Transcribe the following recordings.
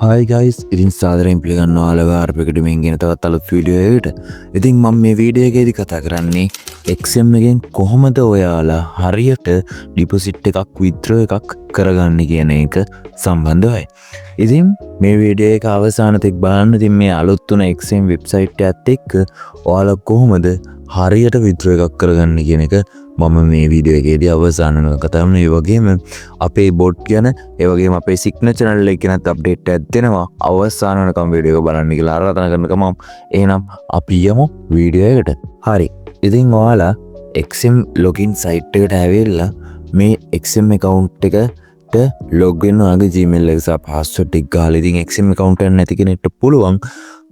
Hi guys, ඉතින් සාදරයෙන් පිළිගන්නවා ඔයාලව අරපෙකටමින් ගෙන තවත් අලුත් වීඩියෝ එකකට. ඉතින් මම මේ වීඩියෝ එකේදී කතා කරන්නේ XM එකෙන් කොහොමද ඔයාලා හරියට ඩිපොසිට් එකක් විත්ඩ්‍රෝ එකක් කරගන්න කියන එක සම්බන්ධවයි. ඉතින් මේ වීඩියෝ එක අවසාන තෙක් බලන්න. ඉතින් මේ අලුත් තුන XM වෙබ්සයිට් එකත් එක්ක ඔයාලා කොහොමද හරියට විත්ඩ්‍රෝ එකක් කරගන්න කියන එක මම මේ වීඩියෝ එකේදී අවසානව කතා කරනවා. ඒ වගේම අපේ බොට් ගැන, ඒ වගේම අපේ සිග්නේචර් channel එක ගැනත් අප්ඩේට් එකක් දෙනවා. අවසාන වෙනකම් වීඩියෝ එක බලන්න කියලා ආරාධනා කරනවා. එහෙනම් අපි යමු වීඩියෝ එකට. හරි. ඉතින් ඔයාලා XM login site එකට ඇවිල්ලා මේ XM account එකට log වෙන්න ඔයාගේ Gmail එක සහ password එක ගහලා ඉතින් XM account එක නැති කෙනෙක්ට පුළුවන්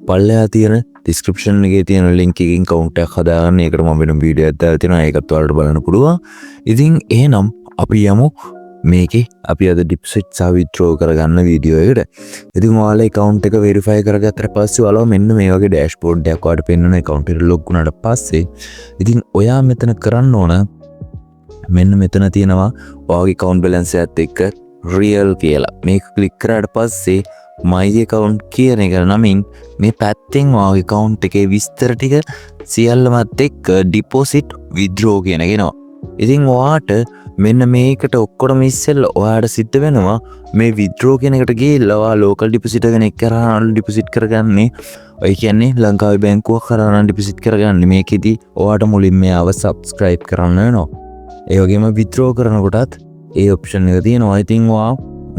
පල්ලෙහා තියෙන description එකේ තියෙන link එකකින් account එකක් හදාගන්න. ඒකට මම වෙන වීඩියෝ එකක් දාලා තියෙනවා. ඒකත් ඔයාලට බලන්න පුළුවන්. ඉතින් එහෙනම් අපි යමු මේකේ අපි අද deposit සහ withdraw කරගන්න වීඩියෝ එකට. ඉතින් ඔයාලා account එක verify කරගත්තට පස්සේ ඔයාලා මෙන්න මේ වගේ dashboard එකක් ඔයාලට පෙන්වන account එකට log වුණාට පස්සේ ඉතින් ඔයා මෙතන කරන්න ඕන මෙන්න මෙතන තියෙනවා ඔයාගේ account balance එකත් එක්ක real කියලා. මේක click කරාට පස්සේ my account කියන එක නමින් මේ පැත්තෙන් ඔයාගේ account එකේ විස්තර ටික සියල්ලමත් එක්ක deposit withdraw කියන එක එනවා. ඉතින් ඔයාට මෙන්න මේකට ඔක්කොම ඉස්සෙල්ලා ඔයාට සිද්ධ වෙනවා මේ withdraw කියන එකට ගිහිල්ලා ඔයා local deposit කෙනෙක් කරා deposit කරගන්නේ. ඔය කියන්නේ ලංකාවේ බැංකුවක් කරා deposit කරගන්නේ. මේකෙදි ඔයාට මුලින්ම මේව subscribe කරන්න වෙනවා. ඒ වගේම withdraw කරනකොටත් ඒ option එක තියෙනවා. ඉතින් ඔයා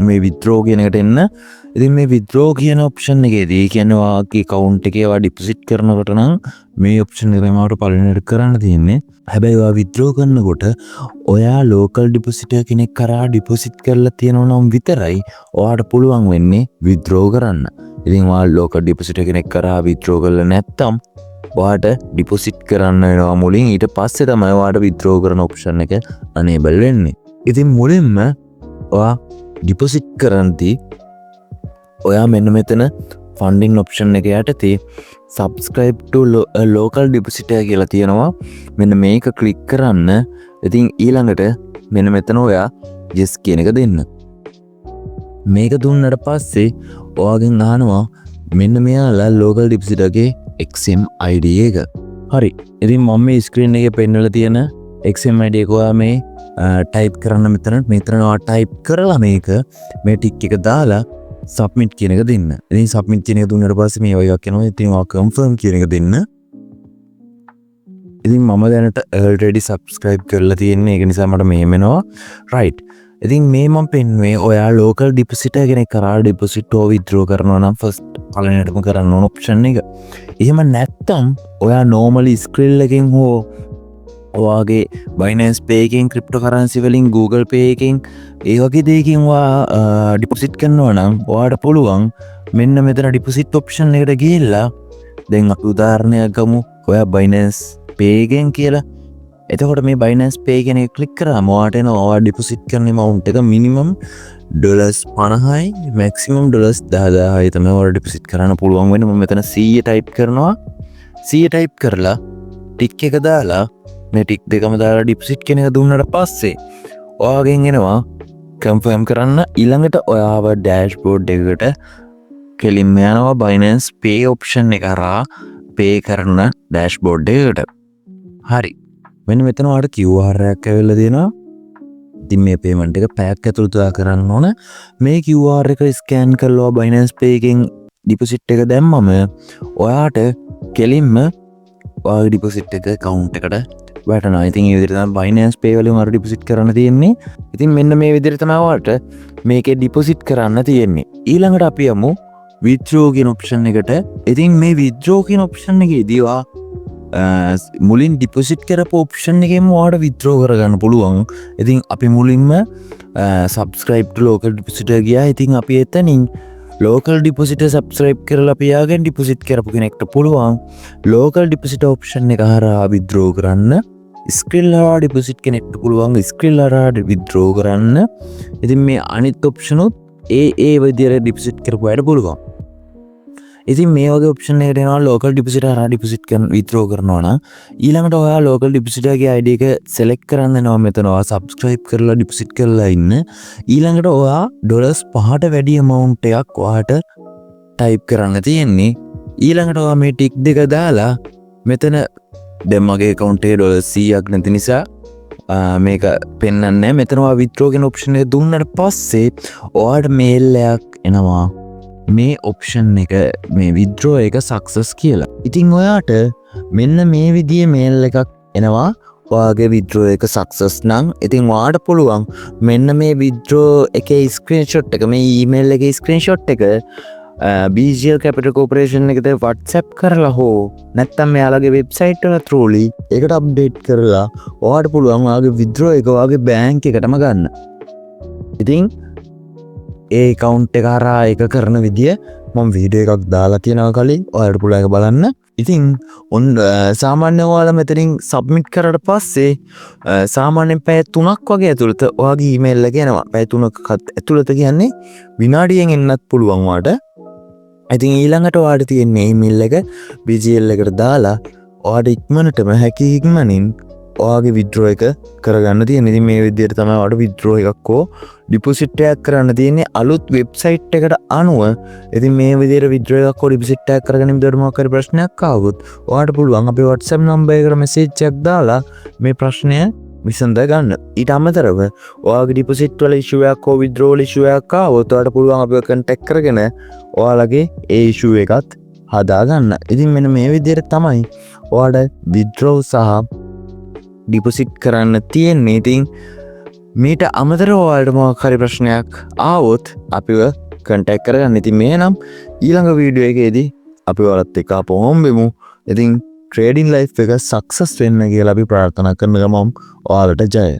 මේ withdraw කියන එකට එන්න. ඉතින් මේ withdraw කියන option එකේදී කියන්නේ ඔයාගේ account එකේ ඔයා deposit කරනකොට නම් මේ option එක තමයි ඔයාලට පළවෙනියට කරන්න තියෙන්නේ. හැබැයි ඔයා withdraw කරනකොට ඔයා local depositor කෙනෙක් කරා deposit කරලා තියෙනවා නම් විතරයි ඔයාට පුළුවන් වෙන්නේ withdraw කරන්න. ඉතින් ඔයා local depositor කෙනෙක් කරා withdraw කරලා නැත්නම් ඔයාට deposit කරන්න වෙනවා මුලින්. ඊට පස්සේ තමයි ඔයාට withdraw කරන option එක enable වෙන්නේ. ඉතින් මුලින්ම ඔයා deposit කරන්දී ඔයා මෙන්න මෙතන funding option එක යටතේ subscribe to local depositor කියලා තියෙනවා. මෙන්න මේක click කරන්න. ඉතින් ඊළඟට මෙන්න මෙතන ඔයා yes කියන එක දෙන්න. මේක දුන්නට පස්සේ ඔයාගෙන් අහනවා මෙන්න මෙයාලා local depositor ගේ XM ID එක. හරි. ඉතින් මම මේ screen එකේ පෙන්වලා තියෙන XM ID එක ඔයා මේ type කරන්න මෙතන ඔයා type කරලා මේක මේ tick එක දාලා submit කියන එක දෙන්න. ඉතින් submit කියන එක දුන්නාට පස්සේ මේ වගේ එකක් එනවා. ඉතින් ඔයා confirm කියන එක දෙන්න. ඉතින් මම දැනට already subscribe කරලා තියෙන්නේ. ඒක නිසා මට මෙහෙම එනවා. right. ඉතින් මේ මම පෙන්වුවේ ඔයා local depositor කෙනෙක් කරා deposit or withdraw කරනවා නම් first පළවෙනියටම කරන්න ඕන option එක. එහෙම නැත්නම් ඔයා normally Skrill එකෙන් හෝ ඔයාගේ Binance Pay එකෙන් cryptocurrency වලින් Google Pay එකෙන් ඒ වගේ දෙයකින් ඔයා deposit කරනවා නම් ඔයාට පුළුවන් මෙන්න මෙතන deposit option එකට ගිහිල්ලා දැන් අපි උදාහරණයක් ගමු. ඔයා Binance Pay එකෙන් කියලා. එතකොට මේ Binance Pay කියන එක click කරාම ඔයාට එනවා ඔයා deposit කරන amount එක minimum $50යි maximum $10,000යි තමයි ඔයාලා deposit කරන්න පුළුවන් වෙන්නේ. මම මෙතන 100 type කරනවා. 100 type කරලා tick එක දාලා මේ ටික් දෙකම දාලා deposit කියන එක දුන්නාට පස්සේ ඔයාගෙන් එනවා confirm කරන්න. ඊළඟට ඔයාව dashboard එකකට කෙලින්ම යනවා Binance Pay option එක කරා pay කරන dashboard එකට. හරි. මෙන්න මෙතන ඔයාලට QR එකක් ඇවිල්ලා තියෙනවා. ඉතින් මේ payment එක පැයක් ඇතුළත කරන්න ඕන. මේ QR එක scan කරලා Binance Pay එකෙන් deposit එක දැම්මම ඔයාට කෙලින්ම ඔයාගේ deposit එක account එකට වැටෙනවා. ඉතින් මේ විදිහට තමයි Binance Pay වලින් අර deposit කරන්න තියෙන්නේ. ඉතින් මෙන්න මේ විදිහට තමයි ඔයාලට මේකේ deposit කරන්න තියෙන්නේ. ඊළඟට අපි යමු withdraw කියන option එකට. ඉතින් මේ withdraw කියන option එකේදී ඔයා මුලින් deposit කරපු option එකෙන්ම ඔයාලට withdraw කරගන්න පුළුවන්. ඉතින් අපි මුලින්ම subscribe to local depositor ගියා. ඉතින් අපි එතනින් local depositor subscribe කරලා අපි යාගෙන් deposit කරපු කෙනෙක්ට පුළුවන් local depositor option එක හරහා withdraw කරන්න. Skrill හරහා deposit කෙනෙක්ට පුළුවන් Skrill හරහා withdraw කරන්න. ඉතින් මේ අනිත් option උත් ඒ විදිහට deposit කරපු අයට පුළුවන්. ඉතින් මේ වගේ ඔප්ෂන් එකට එනවා ලෝකල් ඩිපොසිට් හරහා ඩිපොසිට් කරන විත්ඩ්‍රෝ කරනවා නම් ඊළඟට ඔයා ලෝකල් ඩිපොසිටර්ගේ ID එක select කරන්න යනවා මෙතන ඔයා subscribe කරලා ඩිපොසිට් කරලා ඉන්න ඊළඟට ඔයා ඩොලර්ස් 5ට වැඩි amount එකක් ඔයාට type කරන්න තියෙන්නේ ඊළඟට ඔයා මේ ටික් දෙක දාලා මෙතන දැන් මගේ account එකේ ඩොලර් 100ක් නැති නිසා මේක පෙන්වන්නේ නැහැ මෙතන ඔයා withdraw කියන option එක දුන්නට පස්සේ ඔයාට mail එකක් එනවා මේ option එක මේ withdraw එක success කියලා. ඉතින් ඔයාට මෙන්න මේ විදිහේ mail එකක් එනවා ඔයාගේ withdraw එක success නම් ඉතින් ඔයාට පුළුවන් මෙන්න මේ withdraw එකේ screenshot එක මේ email එකේ screenshot එක BGL Capital Corporation එකට WhatsApp කරලා හෝ නැත්නම් මෙයාලගේ වෙබ්සයිට් වල throughly ඒකට අප්ඩේට් කරලා ඔයාට පුළුවන් ඔයාගේ withdraw එක ඔයාගේ බැංක් එකටම ගන්න. ඉතින් ඒ account එක හරහා ඒක කරන විදිය මම වීඩියෝ එකක් දාලා තියෙනවා කලින් ඔයාලට පුළුවන් ඒක බලන්න. ඉතින් සාමාන්‍යයෙන් ඔයාලා මෙතනින් සබ්මිට් කරලා පස්සේ සාමාන්‍යයෙන් පැය 3ක් වගේ ඇතුළත ඔයාගේ ඊමේල් එක එනවා. පැය 3ක ඇතුළත කියන්නේ විනාඩියෙන් එන්නත් පුළුවන් ඔයාට. ඉතින් ඊළඟට ඔයාට තියෙන ඊමේල් එක BGL එකට දාලා ඔයාට ඉක්මනටම හැකි ඉක්මනින් ඔයාගේ withdraw එක කරගන්න තියෙන. ඉතින් මේ විදිහට තමයි ඔයාට withdraw එකක් හෝ deposit එකක් කරන්න තියෙන්නේ අලුත් website එකට අනුව. ඉතින් මේ විදිහට withdraw එකක් හෝ deposit එකක් කරගෙන ඉඳලා මොකක් හරි ප්‍රශ්නයක් ආවොත් ඔයාට පුළුවන් අපේ WhatsApp number එකට message එකක් දාලා මේ ප්‍රශ්නය විසඳ ගන්න. ඊට අමතරව ඔයාගේ deposit වල issue එකක් හෝ withdrawal issue එකක් ආවොත් ඔයාට පුළුවන් අපිව contact කරගෙන ඔයාලගේ ඒ issue එකත් හදා ගන්න. ඉතින් මෙන්න මේ විදිහට තමයි ඔයාට withdraw සහ deposit කරන්න තියෙන්නේ. ඉතින් මීට අමතරව ඔයාලට මොකක් හරි ප්‍රශ්නයක් ආවොත් අපිව contact කරගන්න. ඉතින් මේ නම් ඊළඟ වීඩියෝ එකේදී අපි ඔයාලත් එක්ක ආපහු හම්බෙමු. ඉතින් trading life එක success වෙන්න කියලා අපි ප්‍රාර්ථනා කරන ගමන් ඔයාලට ජය.